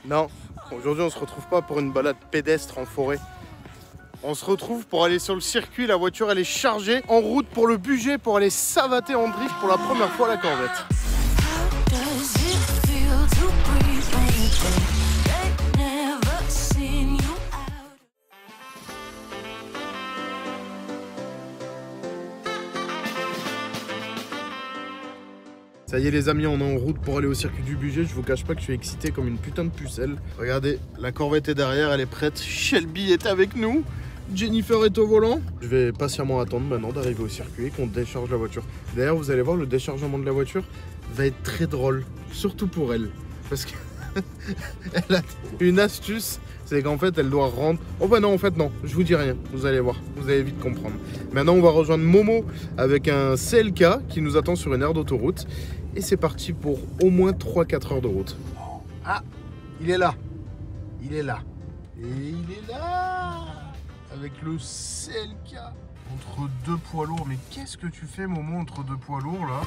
Non, aujourd'hui on se retrouve pas pour une balade pédestre en forêt. On se retrouve pour aller sur le circuit, la voiture elle est chargée, en route pour le budget, pour aller savater en drift pour la première fois la Corvette. Ça y est les amis, on est en route pour aller au circuit du budget. Je vous cache pas que je suis excité comme une putain de pucelle. Regardez, la Corvette est derrière, elle est prête. Shelby est avec nous. Jennifer est au volant. Je vais patiemment attendre maintenant d'arriver au circuit et qu'on décharge la voiture. D'ailleurs, vous allez voir, le déchargement de la voiture va être très drôle. Surtout pour elle. Parce qu'elle a une astuce. C'est qu'en fait, elle doit rentrer... Oh bah non, en fait, non. Je vous dis rien. Vous allez voir. Vous allez vite comprendre. Maintenant, on va rejoindre Momo avec un CLK qui nous attend sur une aire d'autoroute. Et c'est parti pour au moins 3-4 heures de route. Ah, il est là. Il est là. Et il est là. Avec le CLK. Entre deux poids lourds. Mais qu'est-ce que tu fais, Momo, entre deux poids lourds, là ?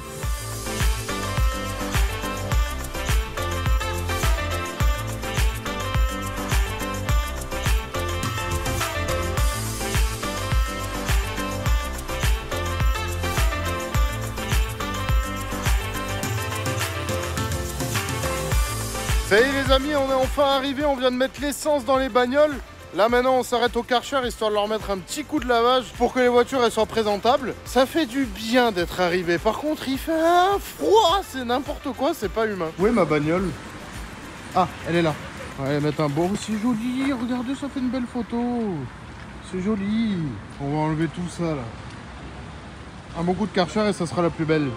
Ça y est les amis, on est enfin arrivé, on vient de mettre l'essence dans les bagnoles. Là maintenant on s'arrête au Karcher histoire de leur mettre un petit coup de lavage pour que les voitures elles soient présentables. Ça fait du bien d'être arrivé, par contre il fait un froid, c'est n'importe quoi, c'est pas humain. Où est ma bagnole? Ah, elle est là. On va mettre un beau, c'est joli, regardez ça fait une belle photo. C'est joli. On va enlever tout ça là. Un bon coup de Karcher et ça sera la plus belle.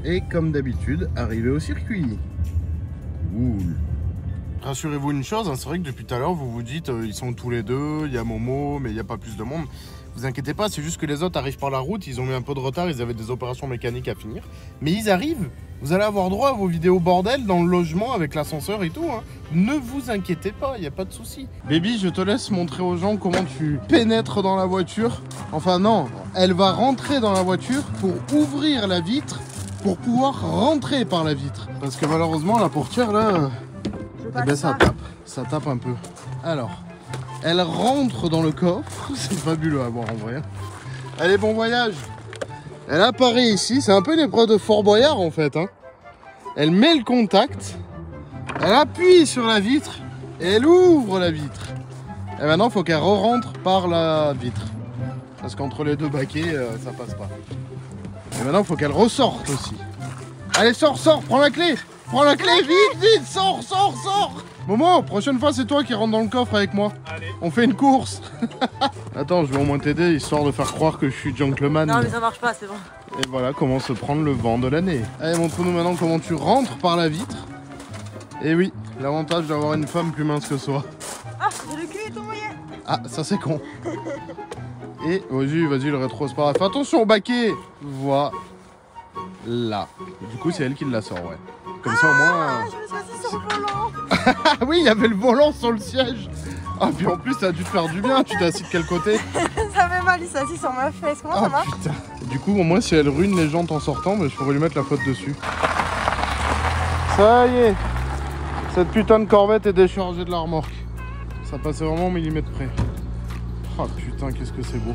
Et comme d'habitude, arrivé au circuit. Cool. Rassurez-vous une chose, hein, c'est vrai que depuis tout à l'heure, vous vous dites, ils sont tous les deux, il y a Momo, mais il n'y a pas plus de monde. Vous inquiétez pas, c'est juste que les autres arrivent par la route, ils ont mis un peu de retard, ils avaient des opérations mécaniques à finir. Mais ils arrivent, vous allez avoir droit à vos vidéos bordel dans le logement avec l'ascenseur et tout. Hein. Ne vous inquiétez pas, il n'y a pas de souci. Baby, je te laisse montrer aux gens comment tu pénètres dans la voiture. Enfin non, elle va rentrer dans la voiture pour ouvrir la vitre, pour pouvoir rentrer par la vitre. Parce que malheureusement, la portière, là, eh ben, ça tape un peu. Alors, elle rentre dans le coffre. C'est fabuleux à voir en vrai. Allez, bon voyage. Elle apparaît ici. C'est un peu une épreuve de Fort Boyard, en fait. Hein. Elle met le contact. Elle appuie sur la vitre. Et elle ouvre la vitre. Et maintenant, il faut qu'elle re-rentre par la vitre. Parce qu'entre les deux baquets, ça passe pas. Et maintenant, il faut qu'elle ressorte aussi. Allez, sors, prends la clé. Prends la clé, vite, sors. Momo, prochaine fois, c'est toi qui rentre dans le coffre avec moi. Allez. On fait une course. Attends, je vais au moins t'aider, histoire de faire croire que je suis gentleman. Non, mais ça marche pas, c'est bon. Et voilà comment se prendre le vent de l'année. Allez, montre-nous maintenant comment tu rentres par la vitre. Et oui, l'avantage d'avoir une femme plus mince que soi. Ah, j'ai le cul est tombé. Ah, ça c'est con. Et vas-y, le rétro, c'est pas grave. Fais attention au baquet. Voilà. Du coup, c'est elle qui la sort, ouais. Comme ça, au moins... Je me suis assis sur le volant. Ah oui, il y avait le volant sur le siège. Ah, puis en plus, ça a dû te faire du bien. Tu t'es assis de quel côté? Ça fait mal, il s'est assis sur ma fesse. Comment ça marche? Putain. Du coup, au moins, si elle ruine les jantes en sortant, je pourrais lui mettre la faute dessus. Ça y est. Cette putain de Corvette est déchargée de la remorque. Ça passait vraiment au millimètre près. Oh putain, qu'est-ce que c'est beau.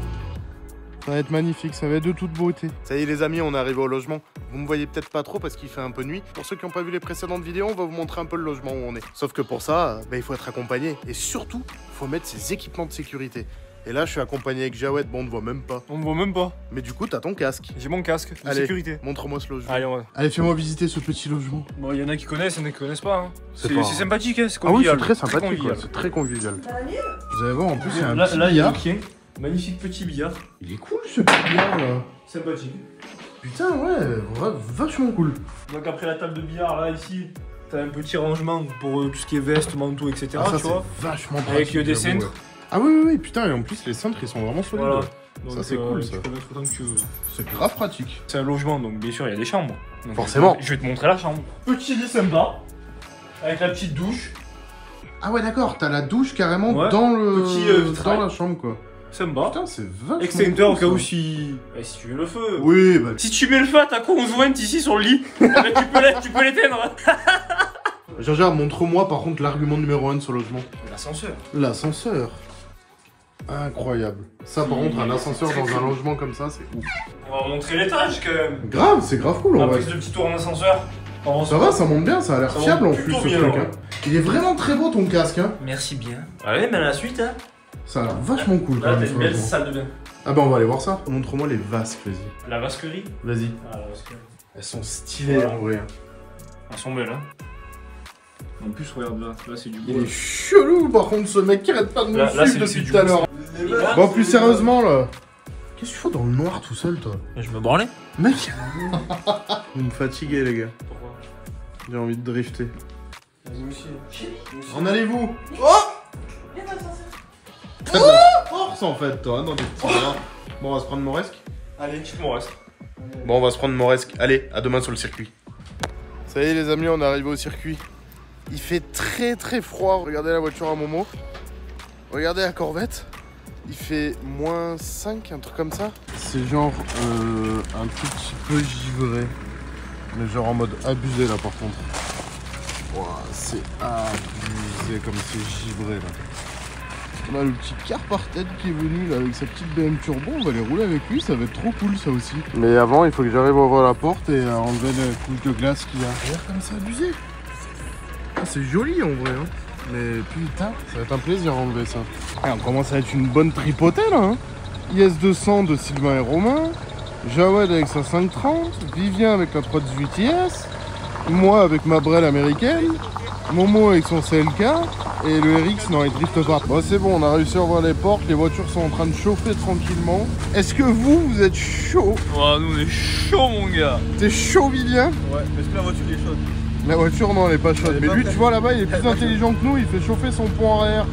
Ça va être magnifique, ça va être de toute beauté. Ça y est les amis, on est arrivé au logement. Vous me voyez peut-être pas trop parce qu'il fait un peu nuit. Pour ceux qui n'ont pas vu les précédentes vidéos, on va vous montrer un peu le logement où on est. Sauf que pour ça, il faut être accompagné. Et surtout, il faut mettre ses équipements de sécurité. Et là, je suis accompagné avec Jawed, bon, on ne voit même pas. On ne voit même pas. Mais du coup, t'as ton casque. J'ai mon casque de sécurité. Montre-moi ce logement. Allez, Allez, fais-moi visiter ce petit logement. Bon, il y en a qui connaissent, il y en a qui connaissent pas. Hein. C'est sympathique, hein, c'est Ah convivial. oui, c'est très sympathique, c'est très convivial. Vous allez voir, en plus, il y a un petit là, il y a un billard. Magnifique petit billard. Il est cool ce petit billard là. Sympathique. Putain, ouais, vachement cool. Donc après la table de billard, là, ici, t'as un petit rangement pour tout ce qui est veste, manteau, etc. Ah, ça, tu vois. Vachement pratique. Avec des cintres. Ouais. Ah oui, putain, et en plus les cintres ils sont vraiment solides. Voilà. Donc, ça c'est cool ça. Tu peux mettre autant que tu veux. C'est grave pratique. C'est un logement, donc bien sûr il y a des chambres. Donc, forcément. Je vais te montrer la chambre. Petit lit sympa, avec la petite douche. Ah ouais d'accord, t'as la douche carrément dans le dans la chambre quoi. Ça me va. Putain, c'est vachement. Extincteur au cool, cas ça. où si tu mets le feu. Oui, bah. Si tu mets le feu à ta conjointe ici sur le lit, eh ben, tu peux l'éteindre. Jean-Gérard, montre-moi par contre l'argument numéro 1 de ce logement. L'ascenseur. L'ascenseur. Incroyable. Ça, par contre, un ascenseur dans un logement comme ça, c'est ouf. On va montrer l'étage quand même. Grave, c'est grave cool en On a vrai. pris de petits tours en ascenseur. Ça va, ça monte bien, ça a l'air Ça fiable en monte plus plutôt ce bien, truc. ouais. Hein. Il est vraiment très beau ton casque. Hein. Merci bien. Allez, mais à la suite, hein. Ça a l'air vachement cool quand Là, même. t'as ce une belle logement. salle de bain. Ah bah on va aller voir ça. Montre-moi les vasques, vas-y. La vasquerie. Vas-y. Ah, la vasquerie. Elles sont stylées Ouais. en vrai. Elles sont belles, hein. En plus, regarde là, c'est du Il bois. est chelou par contre ce mec qui arrête pas de nous Là, suivre c'est depuis du tout à bois. l'heure. Bon, plus sérieusement là. Qu'est-ce que tu fais dans le noir tout seul toi? Je me branlais. Mec vous me fatiguez les gars. Pourquoi? J'ai envie de drifter. Nous aussi. En allez-vous? Viens dans l'ascenseur. T'as de la force en fait toi dans des petits bras. Bon on va se prendre Moresque. Allez, quitte mon reste. Bon on va se prendre Moresque. Allez, à demain sur le circuit. Ça y est les amis, on est arrivé au circuit. Il fait très très froid. Regardez la voiture à Momo. Regardez la Corvette. Il fait -5, un truc comme ça. C'est genre un tout petit peu givré. Mais genre en mode abusé là par contre. Ouah, c'est abusé comme c'est givré là. On a le petit car par tête qui est venu là avec sa petite BM turbo. On va aller rouler avec lui, ça va être trop cool ça aussi. Mais avant, il faut que j'arrive à ouvrir la porte et à enlever la couche de glace qu'il y a. Regarde comme c'est abusé. Ah, c'est joli en vrai. Hein. Mais putain, ça va être un plaisir à enlever ça. Ah, on commence à être une bonne tripotée là. Hein. IS200 de Sylvain et Romain. Jawed avec sa 530. Vivien avec la 318 IS. Moi avec ma Brel américaine. Momo avec son CLK. Et le RX, non, il drifte pas. Bon, c'est bon, on a réussi à ouvrir les portes. Les voitures sont en train de chauffer tranquillement. Est-ce que vous êtes chaud? Ouais, nous on est chaud, mon gars. T'es chaud, Vivien? Ouais, mais est-ce que la voiture est chaude? La voiture, non, elle est pas chaude. Elle est Mais pas lui, prête. tu vois, là-bas, il est plus intelligent que nous. Il fait chauffer son pont arrière.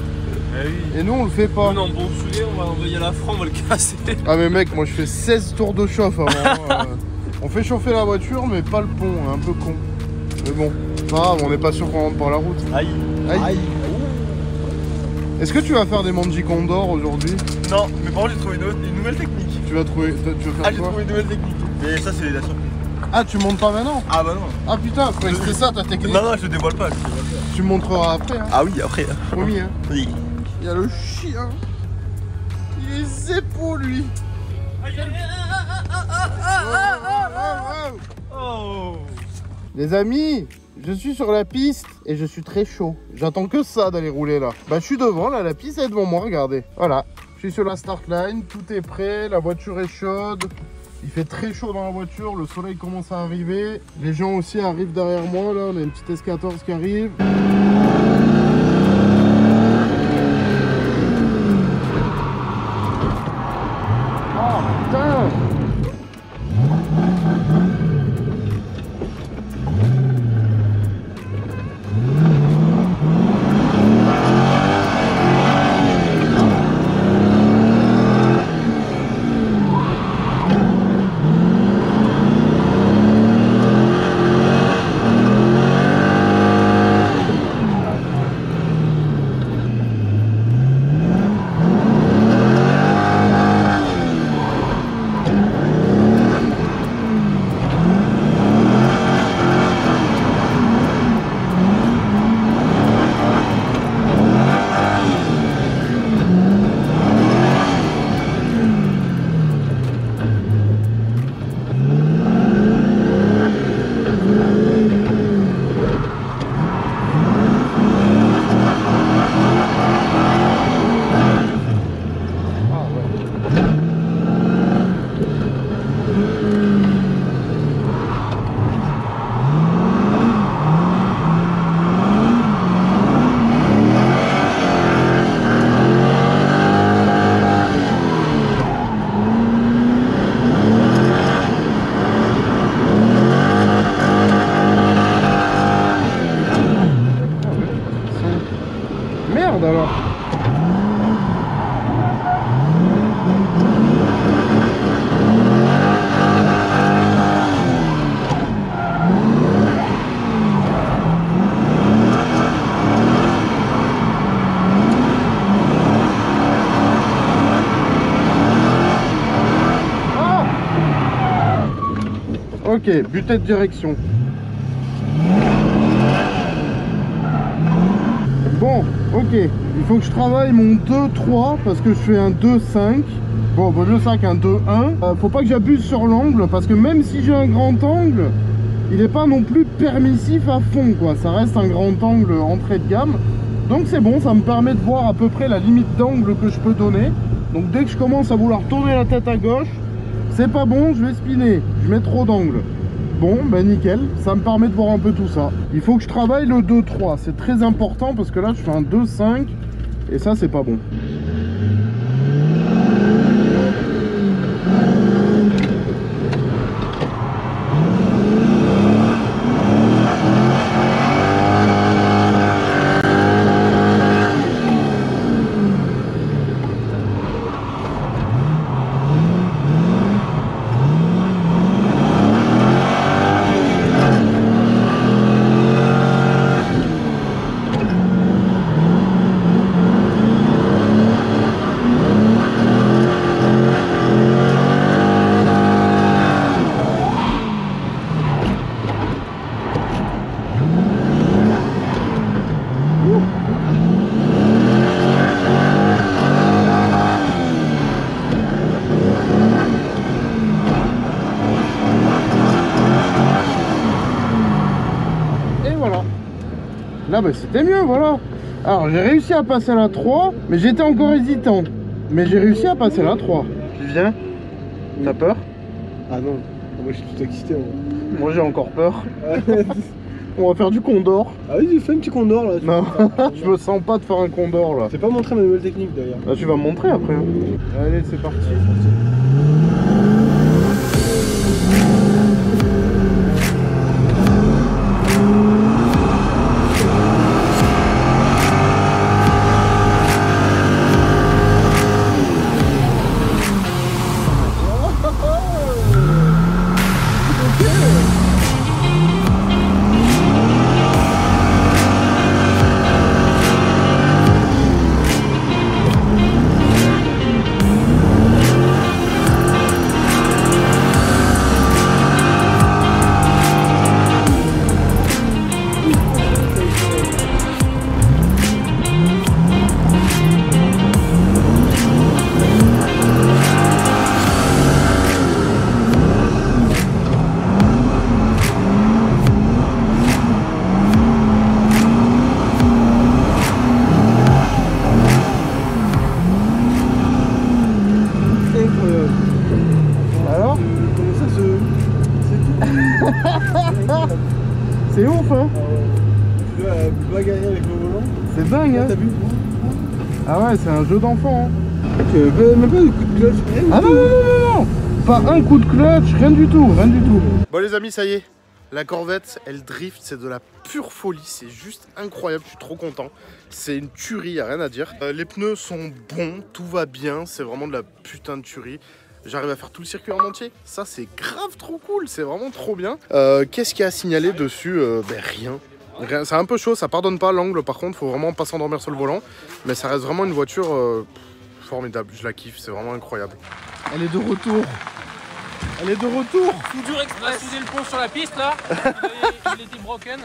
Eh oui. Et nous, on le fait pas. Nous, on bon souvenir, on va envoyer à la France, on va le casser. Ah, mais mec, moi, je fais 16 tours de chauffe avant. Hein. On fait chauffer la voiture, mais pas le pont. Un peu con. Mais bon, pas grave, on n'est pas sûr qu'on rentre par la route. Aïe. Aïe. Est-ce que tu vas faire des Manji Condor aujourd'hui? Non, mais par contre, j'ai trouvé une nouvelle technique. Tu vas faire J'ai quoi? trouvé une nouvelle technique. Mais ça, c'est la surprise. Ah, tu montes pas maintenant? Ah bah non. Ah putain, faut que c'était ça ta technique. Non, je te dévoile pas. Tu me montreras après. Hein. Ah oui, après. Promis, hein. Oui. Il y a le chien. Il est zépo, lui. Oh. Les amis, je suis sur la piste et je suis très chaud. J'attends que ça d'aller rouler là. Bah, je suis devant là, la piste est devant moi, regardez. Voilà. Je suis sur la start line, tout est prêt, la voiture est chaude. Il fait très chaud dans la voiture, le soleil commence à arriver. Les gens aussi arrivent derrière moi là, on a une petite S14 qui arrive. Oh putain! Ok, butée de direction. Bon, ok. Il faut que je travaille mon 2-3 parce que je fais un 2-5. Bon, vaut mieux ça qu'un 2-1. Faut pas que j'abuse sur l'angle parce que même si j'ai un grand angle, il n'est pas non plus permissif à fond, quoi. Ça reste un grand angle entrée de gamme. Donc c'est bon, ça me permet de voir à peu près la limite d'angle que je peux donner. Donc dès que je commence à vouloir tourner la tête à gauche, c'est pas bon, je vais spinner. Je mets trop d'angle. Bon, ben nickel, ça me permet de voir un peu tout ça. Il faut que je travaille le 2-3, c'est très important parce que là je fais un 2-5 et ça c'est pas bon. Là bah, c'était mieux, voilà. Alors j'ai réussi à passer la 3, mais j'étais encore hésitant. Mais j'ai réussi à passer la 3. Tu viens? T'as peur? Ah non, moi je suis tout excité. Moi j'ai encore peur. On va faire du condor. Ah oui, j'ai fait un petit condor là. Non, je me sens pas de faire un condor là. C'est pas montré ma nouvelle technique d'ailleurs. Ah, tu vas me montrer après. Hein. Allez, c'est parti. Alors comment ça c'est ouf hein. Tu dois bagarrer avec le volant. C'est dingue hein. T'as vu? Ah ouais, c'est un jeu d'enfant hein. Même pas de coup de clutch. Ah non, non, non, non. Pas un coup de clutch, rien du tout, rien du tout. Bon les amis, ça y est. La Corvette, elle drift, c'est de la pure folie, c'est juste incroyable, je suis trop content. C'est une tuerie, y a rien à dire. Les pneus sont bons, tout va bien, c'est vraiment de la putain de tuerie. J'arrive à faire tout le circuit en entier, ça c'est grave trop cool, c'est vraiment trop bien. Qu'est-ce qu'il y a à signaler dessus? Ben rien. C'est un peu chaud, ça pardonne pas l'angle, par contre, faut vraiment pas s'endormir sur le volant. Mais ça reste vraiment une voiture formidable, je la kiffe, c'est vraiment incroyable. Elle est de retour. Elle est de retour. Soudure express. Souder le pont sur la piste là. Il était broken.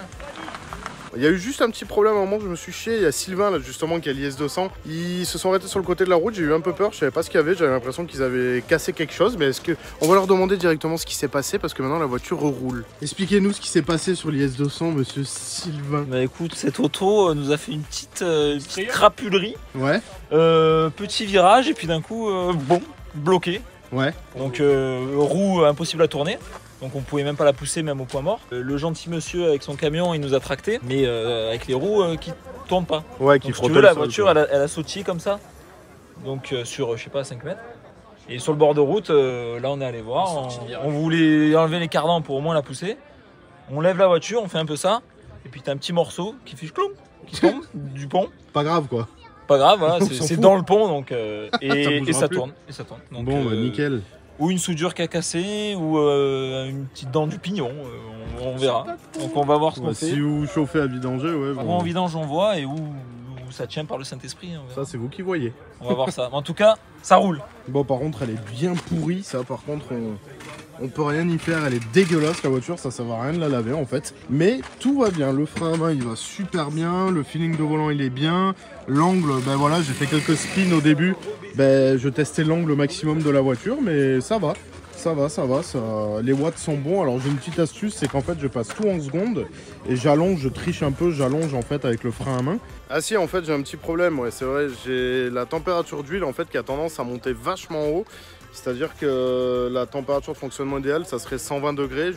Il y a eu juste un petit problème à un moment où je me suis chié. Il y a Sylvain là justement qui a l'IS200. Ils se sont arrêtés sur le côté de la route. J'ai eu un peu peur. Je savais pas ce qu'il y avait. J'avais l'impression qu'ils avaient cassé quelque chose. Mais est-ce que on va leur demander directement ce qui s'est passé parce que maintenant la voiture roule. Expliquez-nous ce qui s'est passé sur l'IS200, monsieur Sylvain. Bah écoute, cette auto nous a fait une petite crapulerie. Ouais. Petit virage et puis d'un coup, bon, bloqué. Ouais. Donc roue impossible à tourner. Donc on pouvait même pas la pousser même au point mort. Le gentil monsieur avec son camion il nous a tracté, mais avec les roues qui tournent pas. Ouais, qui donc, si frottent tu veux, la le sol, voiture elle a sautillé comme ça. Donc sur je sais pas 5 mètres. Et sur le bord de route, là on est allé voir. On voulait enlever les cardans pour au moins la pousser. On lève la voiture, on fait un peu ça. Et puis t'as un petit morceau qui fait clou, qui tombe du pont. Pas grave quoi. Pas grave, voilà, c'est fout. dans le pont donc et ça ça plus. tourne. Et ça tourne. Donc, Bon, bah, nickel. Ou une soudure qui a cassé, ou une petite dent du pignon, on verra. Donc on va voir ce qu'on fait. Si vous chauffez à vidanger, ouais. Ou en vidange on voit, et où ou ça tient par le Saint-Esprit. On verra. Ça, c'est vous qui voyez. On va voir ça. Mais en tout cas, ça roule. Bon, par contre, elle est bien pourrie. Ça, par contre, on peut rien y faire. Elle est dégueulasse, la voiture. Ça va rien de la laver, en fait. Mais tout va bien. Le frein à main, il va super bien. Le feeling de volant, il est bien. L'angle, ben voilà, j'ai fait quelques spins au début. Ben, je testais l'angle maximum de la voiture, mais ça va. Ça va. Les watts sont bons. Alors, j'ai une petite astuce, c'est qu'en fait, je passe tout en secondes et j'allonge, je triche un peu, j'allonge en fait avec le frein à main. Ah si, en fait, j'ai un petit problème, ouais, c'est vrai. J'ai la température d'huile en fait qui a tendance à monter vachement haut. C'est-à-dire que la température de fonctionnement idéale, ça serait 120 degrés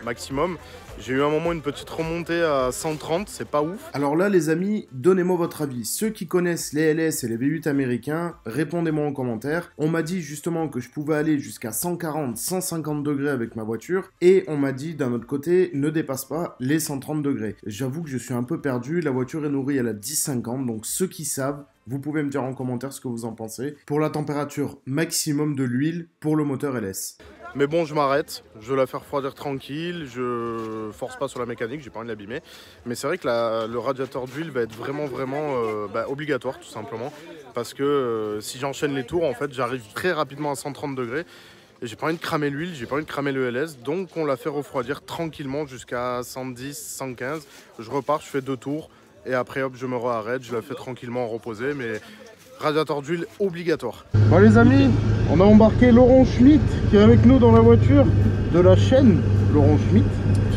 maximum. J'ai eu un moment une petite remontée à 130, c'est pas ouf. Alors là les amis, donnez-moi votre avis. Ceux qui connaissent les LS et les V8 américains, répondez-moi en commentaire. On m'a dit justement que je pouvais aller jusqu'à 140, 150 degrés avec ma voiture. Et on m'a dit d'un autre côté, ne dépasse pas les 130 degrés. J'avoue que je suis un peu perdu, la voiture est nourrie à la 1050, donc ceux qui savent, vous pouvez me dire en commentaire ce que vous en pensez. Pour la température maximum de l'huile pour le moteur LS. Mais bon, je m'arrête, je vais la faire refroidir tranquille, je force pas sur la mécanique, j'ai pas envie de l'abîmer. Mais c'est vrai que le radiateur d'huile va être vraiment obligatoire tout simplement. Parce que si j'enchaîne les tours, en fait, j'arrive très rapidement à 130 degrés. Et j'ai pas envie de cramer l'huile, j'ai pas envie de cramer le LS. Donc on la fait refroidir tranquillement jusqu'à 110, 115. Je repars, je fais 2 tours. Et après hop, je me réarrête, je la fais tranquillement reposer. Mais radiateur d'huile obligatoire. Bon les amis, on a embarqué Laurent Schmitt qui est avec nous dans la voiture de la chaîne Laurent Schmitt.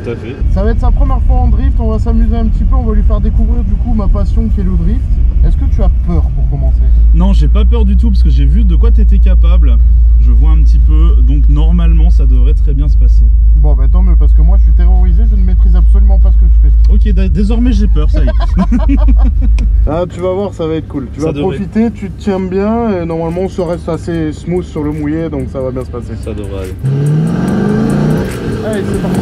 Tout à fait. Ça va être sa première fois en drift, on va s'amuser un petit peu, on va lui faire découvrir du coup ma passion qui est le drift. Est-ce que tu as peur pour commencer? Non, j'ai pas peur du tout parce que j'ai vu de quoi tu étais capable. Je vois un petit peu, donc normalement ça devrait très bien se passer. Bon bah tant mieux parce que moi je suis terrorisé, je ne maîtrise absolument pas ce que je fais. Ok, désormais j'ai peur, ça y est. Ah tu vas voir, ça va être cool. Tu vas profiter, tu te tiens bien et normalement ça reste assez smooth sur le mouillé donc ça va bien se passer. Ça devrait aller. Allez c'est parti.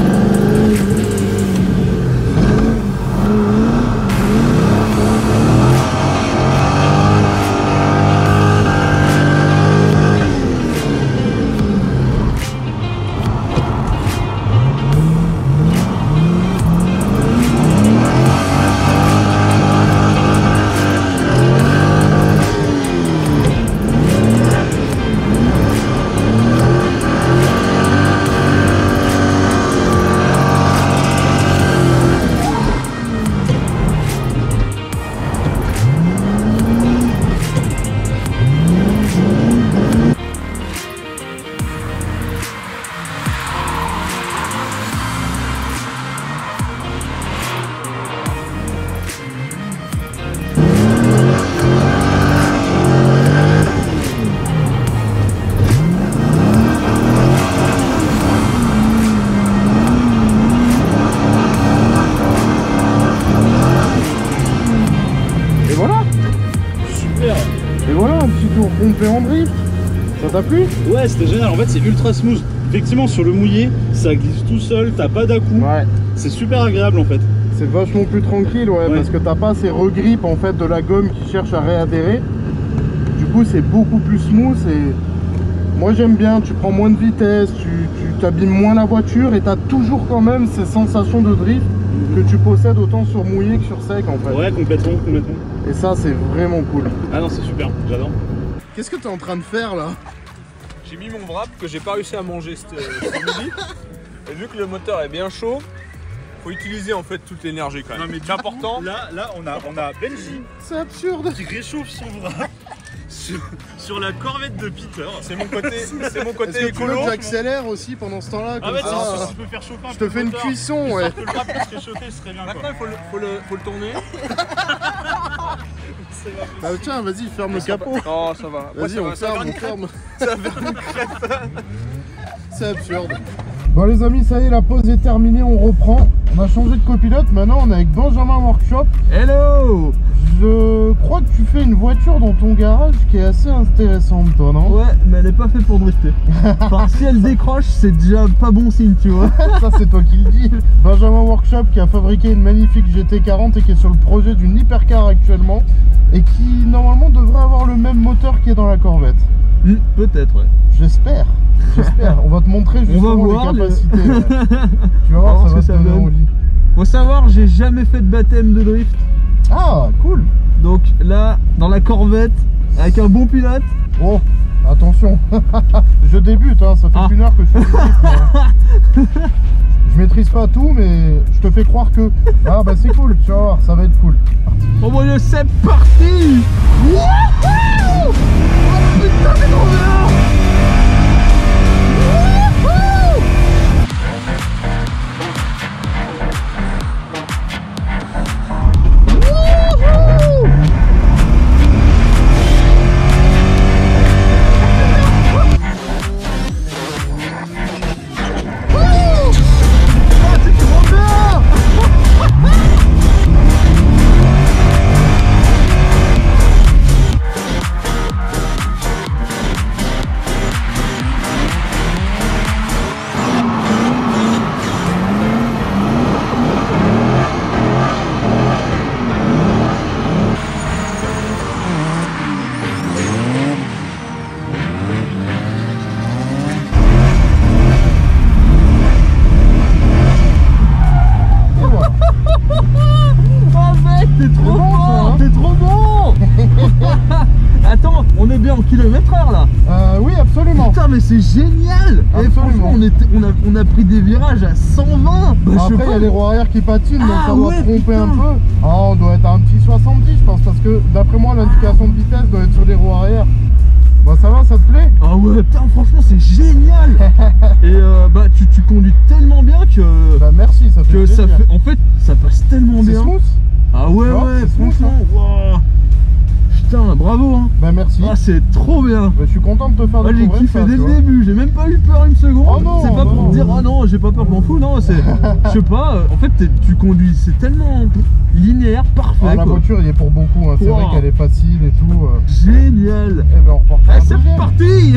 Pompé en drift, ça t'a plu? Ouais, c'était génial, en fait c'est ultra smooth. Effectivement sur le mouillé, ça glisse tout seul, t'as pas d'à-coups. Ouais. C'est super agréable en fait. C'est vachement plus tranquille, ouais, parce que t'as pas ces regrippes en fait de la gomme qui cherche à réadhérer. Du coup c'est beaucoup plus smooth et moi j'aime bien, tu prends moins de vitesse, tu t'abîmes moins la voiture et t'as toujours quand même ces sensations de drift que tu possèdes autant sur mouillé que sur sec en fait. Ouais, complètement. Et ça c'est vraiment cool. Ah non, c'est super, j'adore. Qu'est-ce que tu es en train de faire là? J'ai mis mon wrap que j'ai pas réussi à manger ce midi. Et vu que le moteur est bien chaud, faut utiliser en fait toute l'énergie quand même. Non mais c'est important. Là on a Benji. C'est absurde. Qui réchauffe son wrap sur la Corvette de Peter. C'est mon côté Est-ce que tu veux que j'accélère aussi pendant ce temps-là? Ah ouais, ça, tu peux faire chauffer un je te fais une cuisson, ouais. Que le wrap puisse réchauffer, ce serait bien. Maintenant il faut le tourner. Bah tiens, vas-y, ferme le capot. Non, ça va. Vas-y, on ferme. Ça va faire une crêpe. C'est absurde. Bon les amis, ça y est, la pause est terminée, on reprend. On a changé de copilote, maintenant on est avec Benjamin Workshop. Hello! Je crois que tu fais une voiture dans ton garage qui est assez intéressante, toi, non? Ouais, mais elle est pas faite pour drifter. Enfin, si elle décroche, c'est déjà pas bon signe, tu vois. Ça, c'est toi qui le dis. Benjamin Workshop qui a fabriqué une magnifique GT40 et qui est sur le projet d'une hypercar actuellement et qui, normalement, devrait avoir le même moteur qui est dans la Corvette. Peut-être, ouais. J'espère. On va te montrer justement les capacités. Tu vas voir, ça va te donner envie. Faut savoir, j'ai jamais fait de baptême de drift. Ah, cool. Donc là, dans la Corvette, avec un bon pilote. Oh, attention. Je débute, hein, ça fait 1 heure que je fais le rythme. Je maîtrise pas tout, mais je te fais croire que... Ah bah c'est cool, tu vas voir, ça va être cool. Oh mon dieu, c'est parti. Wouhou! Oh putain, c'est trop bien. Wouhou! Wouhou! Attends, on est bien en km/h là. Oui, absolument. Putain, mais c'est génial. Et Absolument. franchement, on a pris des virages à 120. Bah, Après, il y a les roues arrière qui patinent, donc Ah ça doit ouais, tromper putain. un peu. Ah, on doit être à un petit 70, je pense, parce que d'après moi, l'indication de vitesse doit être sur les roues arrière. Bah, ça va, ça te plaît? Ah ouais, putain, franchement, c'est génial. Et bah, tu conduis tellement bien que. Bah, merci, ça fait Que plaisir. ça fait. En fait, ça passe tellement C'est bien. smooth? Ah ouais, Non, ouais, c'est smooth, franchement. Wow. Putain, bravo, hein. Bah, merci. Ah, c'est trop bien. Bah, je suis content de te faire Ah, j'ai découvrir kiffé ça, dès tu le vois. début, j'ai même pas eu peur une seconde. Oh non, c'est pas pour non, te dire, non. oh non, j'ai pas peur, je m'en fous, non, c'est. Je sais pas, en fait, tu conduis, c'est tellement linéaire, parfait. Ah, la quoi. voiture, il est pour beaucoup, hein. C'est Wow. vrai qu'elle est facile et tout. Génial. Eh ben, on repart. Ah, c'est parti.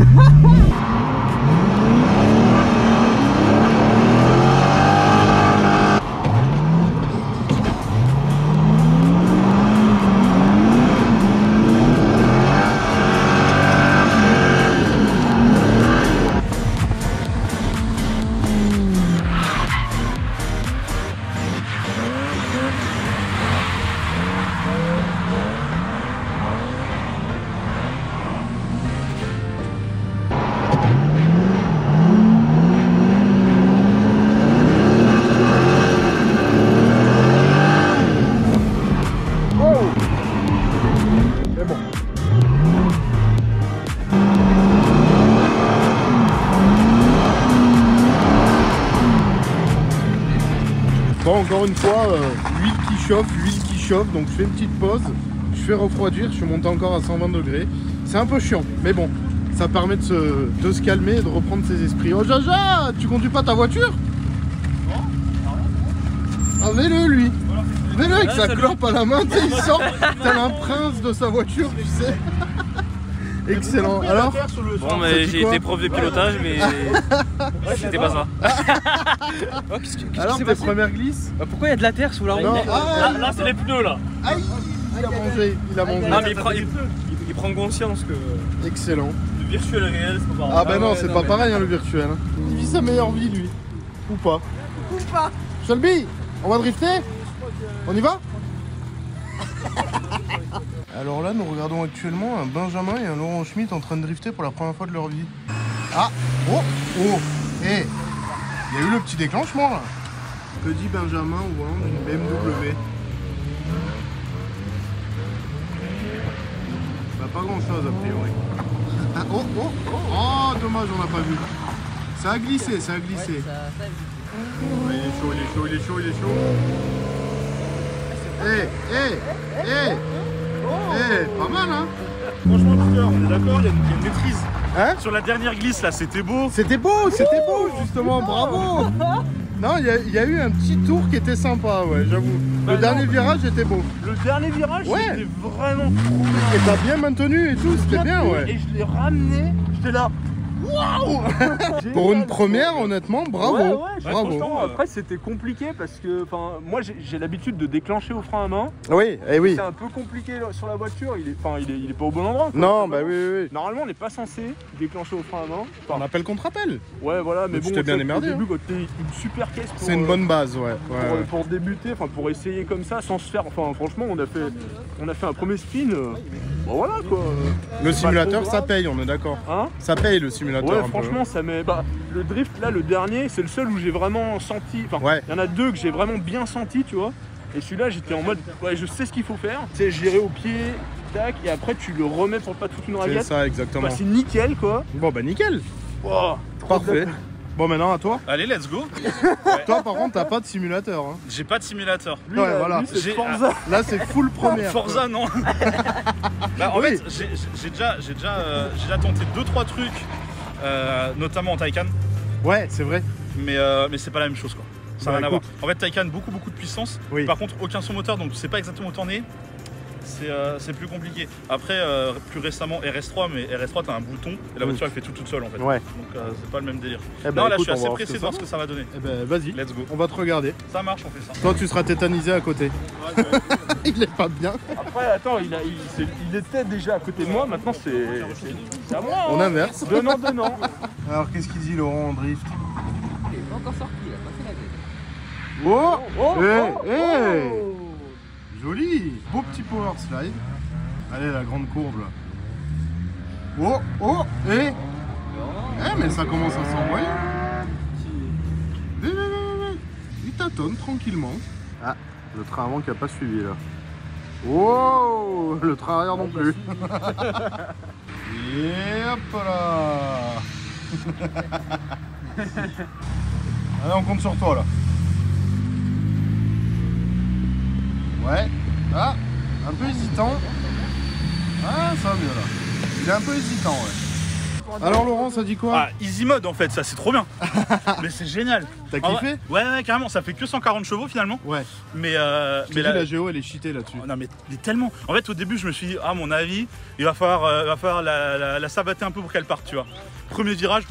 Bon, encore une fois, huile qui chauffe, donc je fais une petite pause, je fais refroidir, je suis monté encore à 120 degrés. C'est un peu chiant, mais bon, ça permet de se calmer et de reprendre ses esprits. Oh Jaja, tu conduis pas ta voiture? Ah, vélo lui. Vélo avec sa clope à la main, tu sais, il sort, t'as un prince de sa voiture, tu sais. Excellent. Alors Bon, mais j'ai été prof de pilotage, mais c'était pas ça. Alors tes premières glisses? Pourquoi il y a de la terre sous la roue? Non, Là, c'est les pneus là. aïe, il a mangé, il a mangé. Non, mais il prend conscience que Excellent. le virtuel et le réel, c'est pas pareil. Ah bah non, c'est pas pareil hein, le virtuel. Hein. Il vit sa meilleure vie lui. Ou pas. Shelby, on va drifter? On y va? Alors là, nous regardons actuellement un Benjamin et un Laurent Schmitt en train de drifter pour la première fois de leur vie. Ah! Oh! Oh! Eh! Il y a eu le petit déclenchement là. Que dit Benjamin au volant d'une BMW? Bah pas grand chose a priori. Ah, oh! Oh! Oh! Dommage, on n'a pas vu. Ça a glissé, ça a glissé. Ouais, il est chaud, il est chaud, il est chaud, il est chaud. Pas mal hein. Franchement, Peter, on est d'accord, il y a une maîtrise. Hein? Sur la dernière glisse là, c'était beau. C'était beau justement, bravo. Non, il y a eu un petit tour qui était sympa, ouais, j'avoue. Le dernier virage était beau. Le dernier virage, Ouais. c'était vraiment trop bien. Et t'as bien maintenu et tout, c'était bien, ouais. Et je l'ai ramené, j'étais là. Waouh. Pour une première, honnêtement, bravo. Ouais, bravo. Franchement, après c'était compliqué parce que moi j'ai l'habitude de déclencher au frein à main. Oui, et oui. C'est un peu compliqué sur la voiture, il est pas au bon endroit. Quoi. Non, bah oui. Normalement on n'est pas censé déclencher au frein à main. On appelle contre appel. Ouais voilà, mais tu bon, t'es bien émerdé. Au début quand t'es une super caisse pour, c'est une bonne base, ouais. pour débuter, pour essayer comme ça sans se faire. Franchement on a fait un premier spin. Bon voilà quoi. Le simulateur ça paye, on est d'accord. Hein? Ça paye le simulateur. Ouais, un franchement, ça met. Le drift, là, le dernier, c'est le seul où j'ai vraiment senti. Ouais. Il y en a deux que j'ai vraiment bien senti, tu vois. Et celui-là, j'étais en mode, ouais, je sais ce qu'il faut faire. Tu sais, gérer au pied, tac, et après, tu le remets pour pas te foutre une peu. raquette. C'est ça, exactement. C'est nickel, quoi. Bon, bah nickel. Wow, Parfait. Bon, maintenant à toi. Allez, let's go. Toi, par contre, t'as pas de simulateur. Hein. J'ai pas de simulateur. Lui, Ouais, voilà. lui, c'est J'ai- Forza. Là, c'est full première. Forza, non. Bah, en Oui. fait, j'ai déjà tenté 2-3 trucs, notamment en Taycan, Ouais, c'est vrai. mais c'est pas la même chose quoi. Ça n'a Bah, rien à voir. écoute. En fait, Taycan, beaucoup de puissance. Oui. Par contre, aucun son moteur, donc c'est pas exactement où t'en es. C'est plus compliqué. Après, plus récemment, RS3, mais RS3, t'as un bouton et la voiture elle fait tout toute seule en fait. Ouais. Donc c'est pas le même délire. Eh ben, Non, là écoute, je suis on va assez voir pressé ce que de voir ça ce que ça va donner. Eh ben, vas-y. Let's go. On va te regarder. Ça marche, on fait ça. Toi, tu seras tétanisé à côté. Il est pas bien. Après, attends, il était déjà à côté de moi, maintenant c'est à moi. On hein. inverse. Donnant. Alors, qu'est-ce qu'il dit, Laurent, en drift? Il est pas encore sorti, il a pas fait la gueule. Oh, Oh, hey. oh. Joli. Beau petit power slide. Allez, la grande courbe, là. Oh, mais ça commence à s'envoyer. Il tâtonne tranquillement. Ah, le train avant qui a pas suivi, là. Wow, le train arrière non plus. Et hop là. Allez, on compte sur toi, là. Ouais. Ah, un peu hésitant. Ah, ça va mieux, là. Il est un peu hésitant, ouais. Alors, Laurent, ça dit quoi? Ah, easy mode en fait, ça c'est trop bien. Mais c'est génial. T'as En kiffé? vrai, ouais, carrément, ça fait que 140 chevaux finalement. Ouais. Mais, Je te dis, là, la géo, elle est cheatée là-dessus. non mais tellement. En fait au début je me suis dit, à mon avis, il va falloir la sabater un peu pour qu'elle parte, tu vois. Premier virage,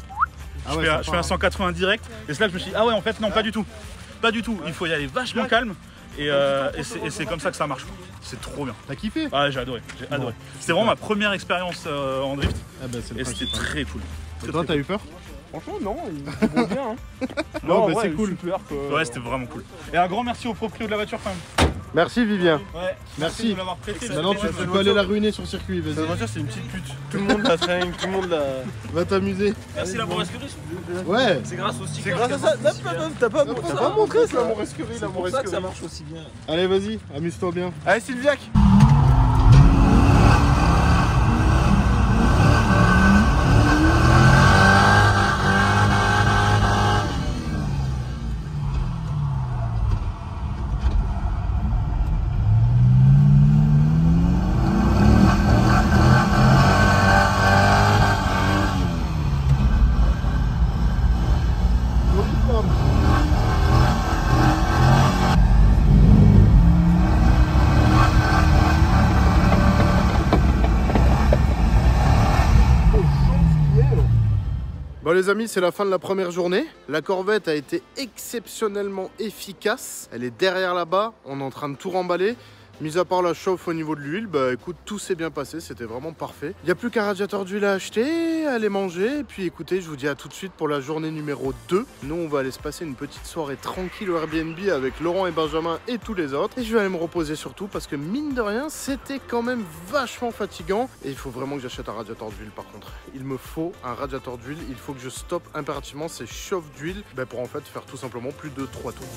Ah je ouais, fais ça un part, 180 direct. Et c'est là que je me suis dit, ah ouais en fait non, pas du tout. Pas du tout, il faut y aller vachement calme. Et c'est comme ça que ça marche. C'est trop bien. T'as kiffé? Ah j'ai adoré. C'était vraiment ma première expérience en drift. Ah bah, c'est le Et c'était principal. très cool. Et toi, t'as eu peur? Franchement, non, il vaut bien. Hein. Non, mais ouais, c'est cool. Super, quoi. Ouais, c'était vraiment cool. Et un grand merci au proprio de la voiture quand même. Merci, Vivien. Ouais, Merci. de nous l'avoir prêté. Maintenant, tu peux aller la ruiner sur circuit, vas-y. voiture, c'est une petite pute. Tout le monde la traîne, tout le monde la. Va t'amuser. Merci la Morescurie. Ouais. C'est grâce au sticker. C'est grâce à ça. T'as pas montré ça, mon rescurie, C'est pour ça que ça marche aussi bien. Allez, vas-y, amuse-toi bien. Allez, Sylviac. Bon les amis, c'est la fin de la première journée. La Corvette a été exceptionnellement efficace. Elle est derrière là-bas, on est en train de tout remballer. Mis à part la chauffe au niveau de l'huile, bah écoute, tout s'est bien passé, c'était vraiment parfait. Il n'y a plus qu'un radiateur d'huile à acheter, à aller manger. Et puis écoutez, je vous dis à tout de suite pour la journée numéro 2. Nous, on va aller se passer une petite soirée tranquille au Airbnb avec Laurent et Benjamin et tous les autres. Et je vais aller me reposer surtout parce que mine de rien, c'était quand même vachement fatigant. Et il faut vraiment que j'achète un radiateur d'huile par contre. Il me faut un radiateur d'huile, il faut que je stoppe impérativement ces chauffes d'huile pour en fait faire tout simplement plus de 3 tours.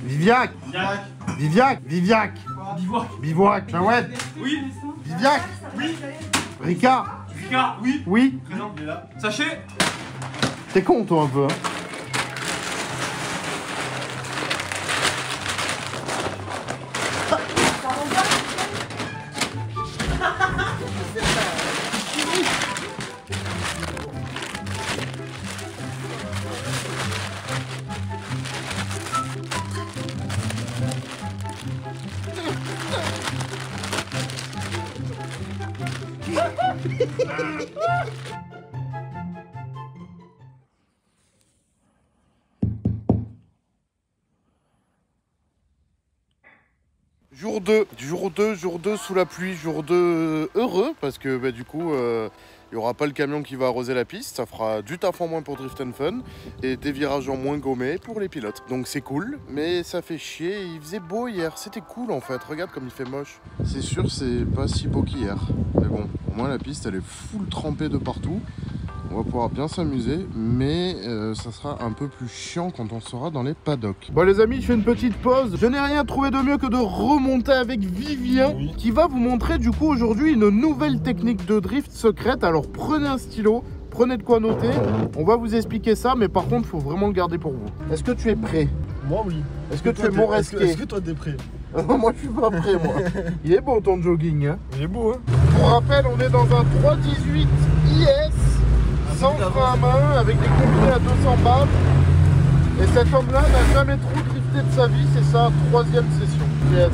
Viviac, Viviac, Bivouac, Chouette, Oui. Viviac, Oui. Ricard, Ricard, oui. oui, Présent, il est là. Sachez. t'es con toi un peu, hein. Jour 2 sous la pluie, jour 2 heureux parce que bah, du coup il n'y aura pas le camion qui va arroser la piste, ça fera du taf en moins pour Drift and Fun et des virages en moins gommés pour les pilotes. Donc c'est cool, mais ça fait chier, il faisait beau hier, c'était cool en fait, regarde comme il fait moche. C'est sûr c'est pas si beau qu'hier, mais bon, au moins la piste elle est full trempée de partout. On va pouvoir bien s'amuser, mais ça sera un peu plus chiant quand on sera dans les paddocks. Bon les amis, je fais une petite pause. Je n'ai rien trouvé de mieux que de remonter avec Vivien, qui va vous montrer du coup aujourd'hui une nouvelle technique de drift secrète. Alors prenez un stylo, prenez de quoi noter. On va vous expliquer ça, mais par contre, il faut vraiment le garder pour vous. Est-ce que tu es prêt? Moi oui. Est-ce que tu es moresqué? Est-ce que toi t'es prêt? Moi je suis pas prêt moi. Il est beau ton jogging hein. Il est beau hein. Pour rappel, on est dans un 318 IS. Sans frein à main, avec des combinés à 200 balles. Et cet homme-là n'a jamais trop drifté de sa vie, c'est sa 3e session. IS,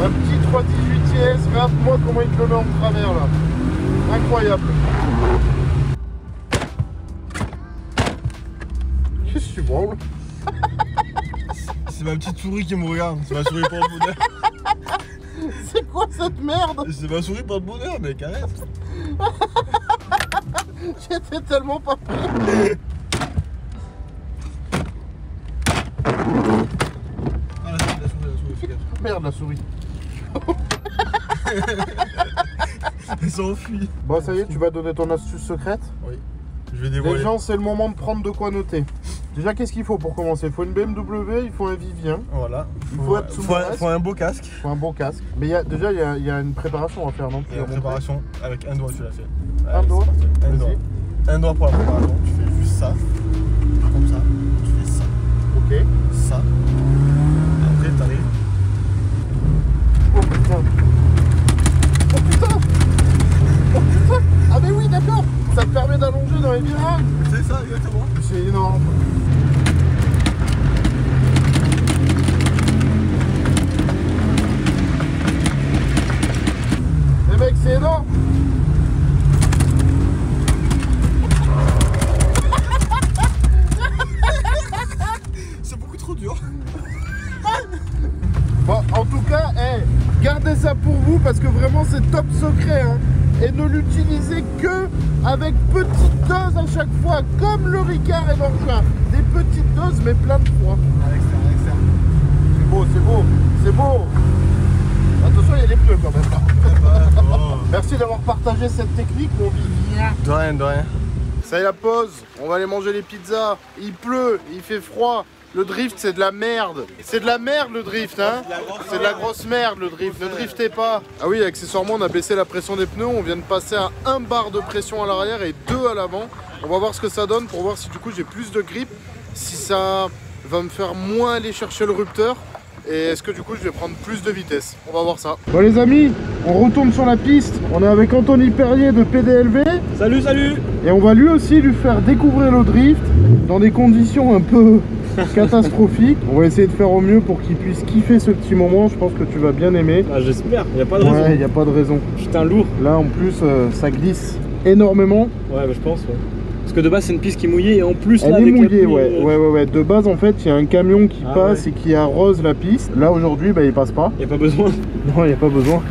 un petit 318 IS, regarde-moi comment il te le met en travers là. Incroyable. Qu'est-ce que tu branles? C'est ma petite souris qui me regarde, c'est ma souris porte-bonheur. C'est quoi cette merde? C'est ma souris porte-bonheur mec, arrête. J'étais tellement pas prêt. Ah la souris, fais gaffe. Merde la souris. Elle s'enfuit. Bon ça y est, tu vas donner ton astuce secrète? Oui. Je vais dévoiler. Les gens, c'est le moment de prendre de quoi noter. Déjà, qu'est-ce qu'il faut pour commencer? Il faut une BMW, il faut un Vivien. Voilà. Il faut être sous faut un beau casque. Il faut un bon casque. Mais déjà, il y a une préparation à faire, non? Il y a une préparation avec un doigt, tu l'as fait. Un doigt? Un doigt. Un doigt pour la préparation. Tu fais juste ça. Comme ça. Tu fais ça. Ok. Ça. Après, t'arrives. Oh putain. Oh putain. Oh putain. Ah mais oui, d'accord. Ça te permet d'allonger dans les virages. C'est ça, exactement. C'est énorme. Les mecs, c'est énorme. C'est beaucoup trop dur. Bon, en tout cas, gardez ça pour vous parce que vraiment c'est top secret. Hein. Et ne l'utilisez que avec petites doses à chaque fois, comme le Ricard et l'Orgeat. Des petites doses, mais plein de fois. C'est beau, c'est beau, c'est beau. Attention, il y a les pneus quand même là. Merci d'avoir partagé cette technique, mon Vivien. De rien, de rien. Ça y est, la pause. On va aller manger les pizzas. Il pleut, il fait froid. Le drift, c'est de la merde. C'est de la merde le drift, hein. C'est de la grosse merde le drift. Ne driftez pas. Ah oui, accessoirement, on a baissé la pression des pneus. On vient de passer à 1 bar de pression à l'arrière et 2 à l'avant. On va voir ce que ça donne pour voir si du coup j'ai plus de grip, si ça va me faire moins aller chercher le rupteur. Et est-ce que du coup je vais prendre plus de vitesse? On va voir ça. Bon les amis, on retourne sur la piste. On est avec Anthony Perrier de PDLV. Salut, salut. Et on va lui aussi lui faire découvrir le drift dans des conditions un peu catastrophique. On va essayer de faire au mieux pour qu'il puisse kiffer ce petit moment. Je pense que tu vas bien aimer. Ah, j'espère, il n'y a pas de raison. Ouais, il n'y a pas de raison. J'étais un lourd. Là en plus ça glisse énormément. Ouais, bah, je pense. Ouais. Parce que de base c'est une piste qui est mouillée et en plus elle là est avec mouillée, la pluie, ouais. De base en fait il y a un camion qui passe ouais. et qui arrose la piste. Là aujourd'hui bah, il passe pas. Il n'y a pas besoin. Non, il n'y a pas besoin.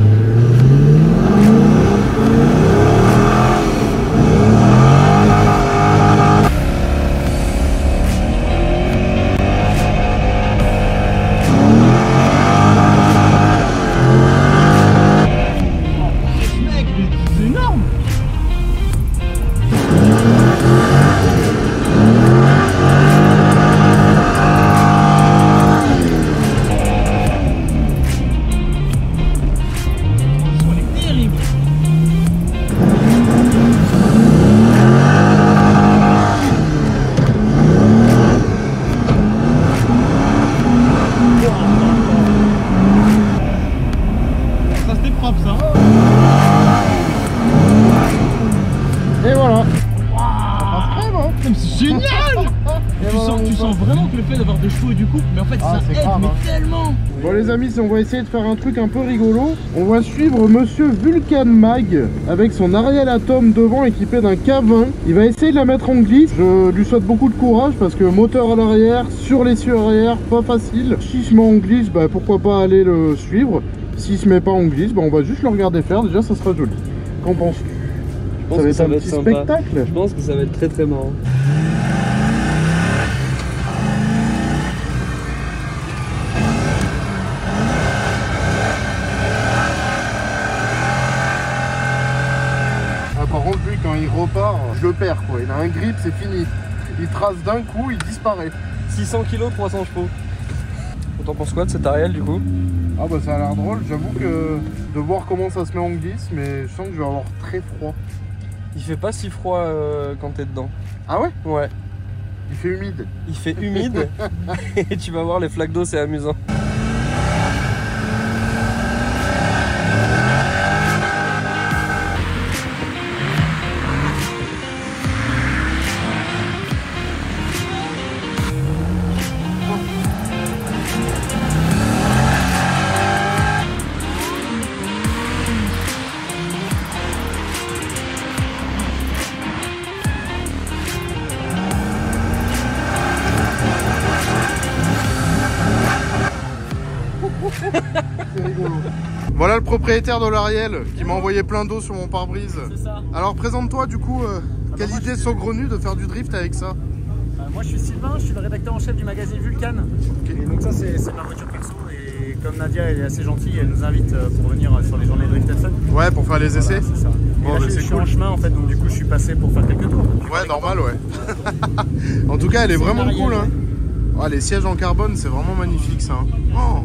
niveau du couple, mais en fait ça c'est aide grave, mais hein. tellement. Bon les amis, si on va essayer de faire un truc un peu rigolo, on va suivre monsieur Vulcan Mag avec son Ariel Atom devant équipé d'un K20. Il va essayer de la mettre en glisse. Je lui souhaite beaucoup de courage parce que moteur à l'arrière, sur l'essieu arrière, pas facile. S'il se met en glisse, bah, pourquoi pas aller le suivre. S'il se met pas en glisse, bah, on va juste le regarder faire, déjà ça sera joli. Qu'en penses-tu? Ça va être un petit spectacle. Je pense que ça va être très marrant. Par contre, lui, quand il repart, je le perds quoi. Il a un grip, c'est fini. Il trace d'un coup, il disparaît. 600 kg, 300 chevaux. T'en penses quoi de cet Ariel du coup? Ah bah ça a l'air drôle, j'avoue que de voir comment ça se met en glisse, mais je sens que je vais avoir très froid. Il fait pas si froid quand t'es dedans. Ah ouais? Ouais. Il fait humide. Il fait humide et tu vas voir les flaques d'eau, c'est amusant. C'est rigolo. Voilà le propriétaire de l'Ariel qui m'a envoyé plein d'eau sur mon pare-brise. C'est ça. Alors présente-toi du coup, quelle idée saugrenue de faire du drift avec ça? Moi je suis Sylvain, je suis le rédacteur en chef du magazine Vulcan. Et donc ça c'est ma voiture perso et comme Nadia elle est assez gentille, elle nous invite pour venir sur les journées Drift Fun. Ouais, pour faire les essais. C'est ça. Bon, et là, je suis en chemin en fait, donc du coup je suis passé pour faire quelques tours. Ouais, normal, ouais. En tout cas, elle est vraiment cool. Hein. Oh, les sièges en carbone, c'est vraiment magnifique ça. Oh.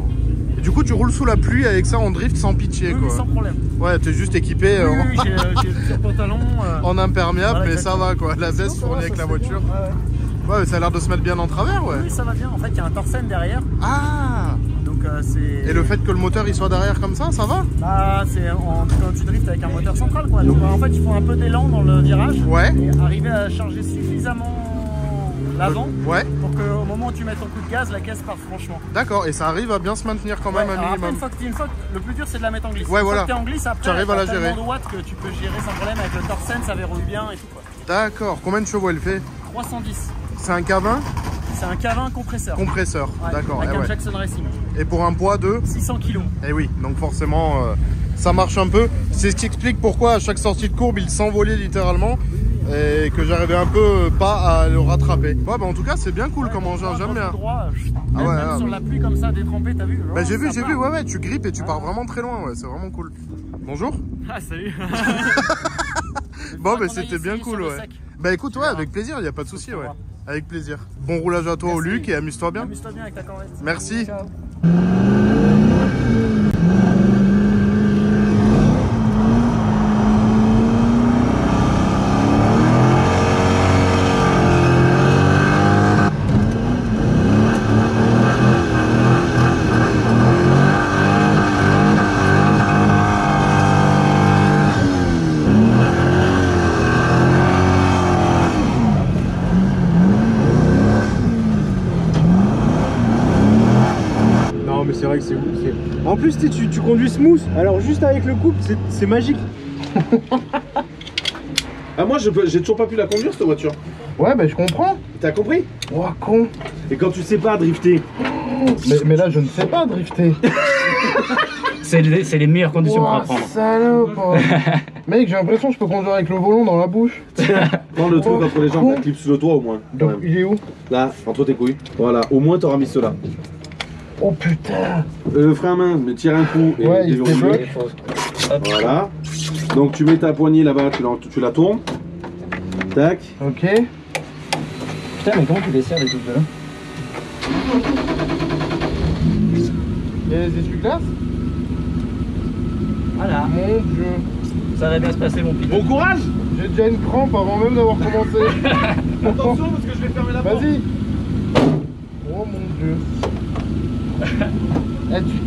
Et du coup, tu roules sous la pluie avec ça en drift sans pitcher quoi. Oui, sans problème. Ouais, t'es juste équipé Oui, j'ai le pantalon. En imperméable, voilà, mais ça va quoi. La veste fournie avec la voiture. Ouais, mais ça a l'air de se mettre bien en travers, ouais. Oui, ça va bien. En fait, il y a un Torsen derrière. Ah. Donc c'est. Et le fait que le moteur il soit derrière comme ça va? Ah, c'est quand tu driftes avec un moteur central quoi. Donc en fait, il faut un peu d'élan dans le virage. Ouais. Et arriver à charger suffisamment l'avant. Ouais. Pour qu'au moment où tu mets ton coup de gaz, la caisse part franchement. D'accord. Et ça arrive à bien se maintenir quand même un Après, minimum. une fois, le plus dur c'est de la mettre en glisse. Ouais, une voilà. fois que t'es en glisse, après, tu arrives à la gérer. de watts que tu peux gérer sans problème avec le Torsen, ça verrouille bien et tout quoi. D'accord. Combien de chevaux elle fait? 310. C'est un K20? C'est un K20 compresseur. Compresseur, ouais, d'accord. Avec un ouais. Jackson Racing. Et pour un poids de 600 kg. Eh oui, donc forcément ça marche un peu. C'est ce qui explique pourquoi à chaque sortie de courbe il s'envolait littéralement et que j'arrivais un peu pas à le rattraper. Ouais, bah en tout cas c'est bien cool comme engin, j'aime bien. Droit, ah ouais, même sur la pluie comme ça détrempée, t'as vu? Bah j'ai vu, ouais, tu grippes et tu pars vraiment très loin, ouais, c'est vraiment cool. Bonjour. Ah salut. Bon bah c'était bien cool, ouais. Bah écoute, ouais, avec plaisir, y a pas de souci, ouais. Avec plaisir. Bon roulage à toi. Merci. Au Luc et amuse-toi bien. Amuse-toi bien avec ta corvette. Merci. Ciao. C'est vrai que c'est ouf. En plus, tu conduis smooth. Alors, juste avec le couple, c'est magique. Ah, moi, j'ai toujours pas pu la conduire, cette voiture. Ouais, bah je comprends. T'as compris? Oh, con. Et quand tu sais pas drifter. Mais là, je ne sais pas drifter. C'est les meilleures conditions pour apprendre. Salope. Mec, j'ai l'impression que je peux conduire avec le volant dans la bouche. Prends le truc entre les jambes, la clip sous le toit au moins. Donc, il est où? Là, entre tes couilles. Voilà, au moins t'auras mis cela. Oh putain. Le frein à main, mais tire un coup et ouais, il déverrouille. Voilà. Donc tu mets ta poignée là-bas, tu la tournes. Tac. Ok. Putain, mais comment tu desserres les trucs de là? Il y a les essuie-glaces? Voilà. Mon dieu. Ça va bien se passer, mon pilote. Bon courage. J'ai déjà une crampe avant même d'avoir commencé. Attention parce que je vais fermer la porte. Vas-y. Oh mon dieu.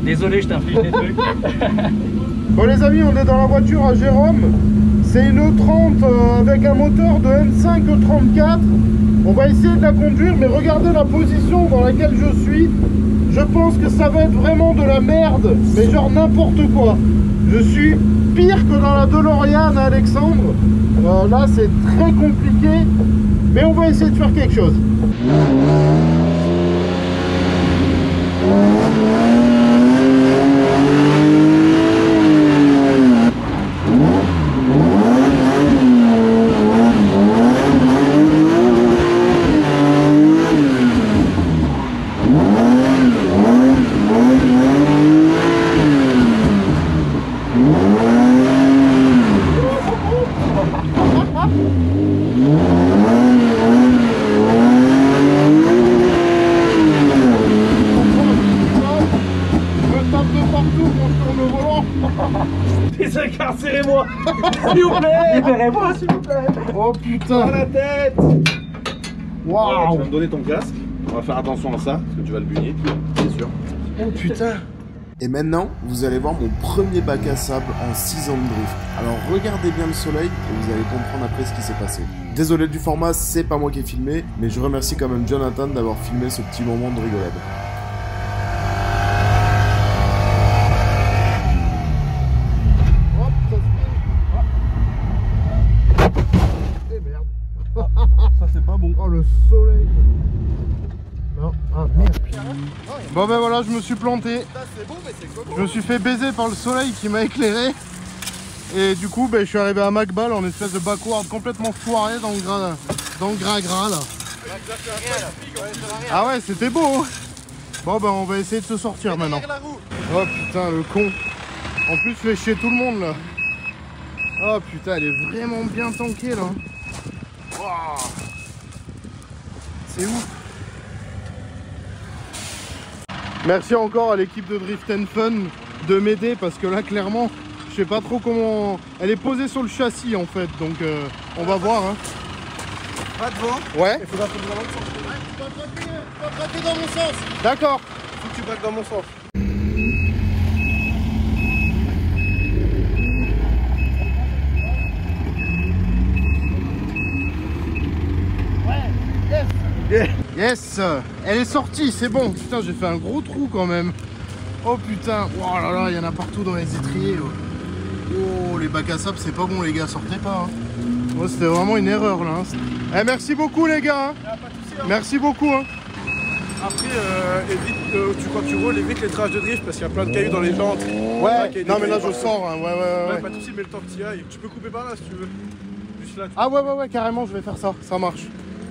Désolé, je t'inflige des trucs. Bon les amis, on est dans la voiture à Jérôme. C'est une E30 avec un moteur de M5 E34. On va essayer de la conduire, mais regardez la position dans laquelle je suis. Je pense que ça va être vraiment de la merde, mais genre n'importe quoi. Je suis pire que dans la DeLorean à Alexandre. Là, c'est très compliqué, mais on va essayer de faire quelque chose. Désincarcérez-moi, s'il vous plaît. Libérez-moi, s'il vous plaît. Oh putain, dans la tête. Waouh. Tu vas me donner ton casque. On va faire attention à ça, parce que tu vas le bugner, bien sûr. Oh putain. Et maintenant, vous allez voir mon premier bac à sable en 6 ans de drift. Alors regardez bien le soleil et vous allez comprendre après ce qui s'est passé. Désolé du format, c'est pas moi qui ai filmé, mais je remercie quand même Jonathan d'avoir filmé ce petit moment de rigolade. Ça c'est pas bon. Oh le soleil. Non, ah merde. Bon ben voilà, je me suis planté. Je me suis fait baiser par le soleil qui m'a éclairé. Et du coup, ben, je suis arrivé à McBall en espèce de backward complètement foiré dans le gras là. Ah ouais, c'était beau. Hein. Bon ben on va essayer de se sortir maintenant. Oh putain, le con. En plus, je fais chier tout le monde là. Oh putain, elle est vraiment bien tankée là. Wow. C'est ouf. Merci encore à l'équipe de Drift & Fun de m'aider parce que là clairement je sais pas trop comment. Elle est posée sur le châssis en fait, donc on va voir hein. Va devant. Ouais. Il faudra traquer dans l'autre sens. Ouais, tu vas traquer dans mon sens. D'accord. Faut que tu braques dans mon sens. Yes, elle est sortie, c'est bon. Putain, j'ai fait un gros trou quand même. Oh putain, oh là là, il y en a partout dans les étriers. Oh, les bacs à sable, c'est pas bon les gars, sortez pas. Hein. Oh, c'était vraiment une erreur là. Hein. Eh, merci beaucoup les gars. Hein. Merci beaucoup. Hein. Après, évite, quand tu roules, évite les traces de drift parce qu'il y a plein de cailloux dans les jantes. Ouais, non mais là je sors. Hein. Ouais. Pas de soucis, mais le temps que tu y ailles. Tu peux couper par là si tu veux. Juste là. Ah ouais, carrément, je vais faire ça. Ça marche.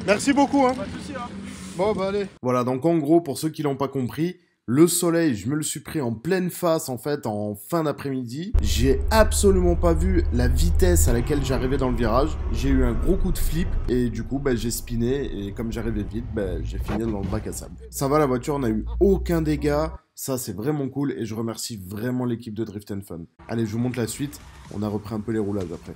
Merci beaucoup. Hein. Pas de soucis, hein. Bon bah allez. Voilà, donc en gros, pour ceux qui l'ont pas compris, le soleil, je me le suis pris en pleine face en fait en fin d'après-midi. J'ai absolument pas vu la vitesse à laquelle j'arrivais dans le virage. J'ai eu un gros coup de flip et du coup bah, j'ai spiné et comme j'arrivais vite, bah, j'ai fini dans le bac à sable. Ça va, la voiture n'a eu aucun dégât. Ça c'est vraiment cool et je remercie vraiment l'équipe de Drift & Fun. Allez, je vous montre la suite. On a repris un peu les roulages après.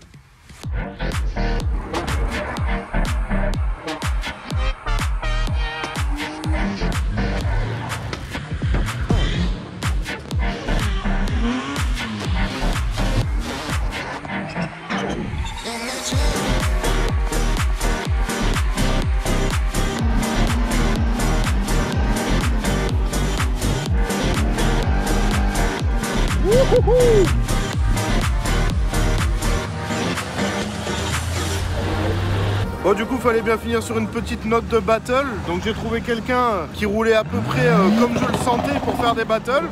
Bon, du coup fallait bien finir sur une petite note de battle. Donc j'ai trouvé quelqu'un qui roulait à peu près comme je le sentais pour faire des battles.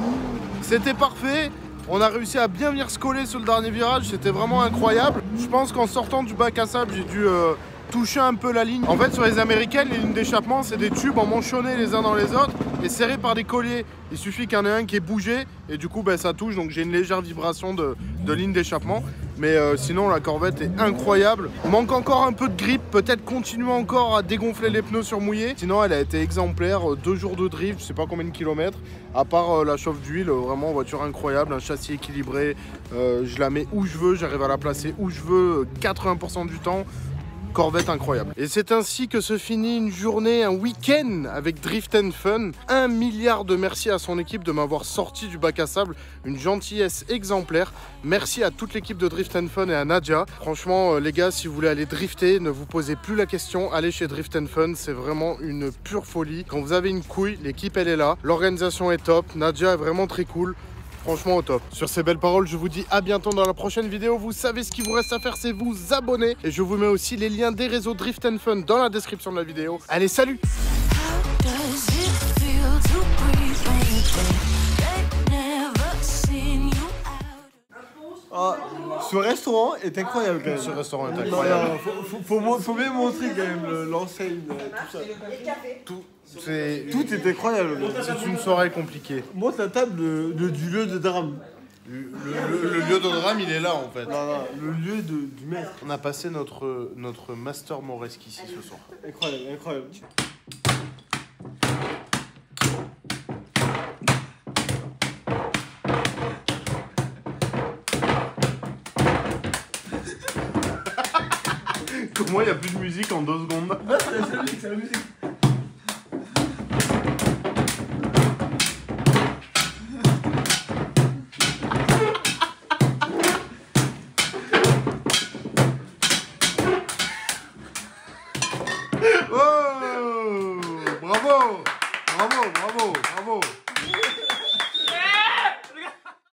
C'était parfait. On a réussi à bien venir se coller sur le dernier virage. C'était vraiment incroyable. Je pense qu'en sortant du bac à sable, j'ai dû toucher un peu la ligne. En fait, sur les américaines, les lignes d'échappement, c'est des tubes emmanchonnés les uns dans les autres et serrés par des colliers. Il suffit qu'il y en ait un qui est bougé et du coup, ben, ça touche. Donc j'ai une légère vibration de ligne d'échappement. Mais sinon, la Corvette est incroyable. Manque encore un peu de grip. Peut-être continuer encore à dégonfler les pneus sur mouillé. Sinon, elle a été exemplaire. 2 jours de drift, je sais pas combien de kilomètres. À part la chauffe d'huile, vraiment voiture incroyable. Un châssis équilibré. Je la mets où je veux. J'arrive à la placer où je veux 80% du temps. Corvette incroyable. Et c'est ainsi que se finit une journée, un week-end avec Drift & Fun. 1 milliard de merci à son équipe de m'avoir sorti du bac à sable. Une gentillesse exemplaire. Merci à toute l'équipe de Drift & Fun et à Nadia. Franchement, les gars, si vous voulez aller drifter, ne vous posez plus la question. Allez chez Drift & Fun, c'est vraiment une pure folie. Quand vous avez une couille, l'équipe elle est là. L'organisation est top. Nadia est vraiment très cool. Franchement au top. Sur ces belles paroles, je vous dis à bientôt dans la prochaine vidéo. Vous savez ce qu'il vous reste à faire, c'est vous abonner. Et je vous mets aussi les liens des réseaux Drift & Fun dans la description de la vidéo. Allez, salut! Ah, ce restaurant est incroyable quand même. Ce restaurant est incroyable. Faut bien montrer quand même l'enseigne, tout ça. Tout est incroyable. C'est une soirée compliquée. Montre la table du lieu de drame. Le lieu de drame, il est là en fait. Non, le lieu du maître. On a passé notre master moresque ici ce soir. Incroyable, incroyable. Pour moi, il n'y a plus de musique en 2 secondes. C'est la musique.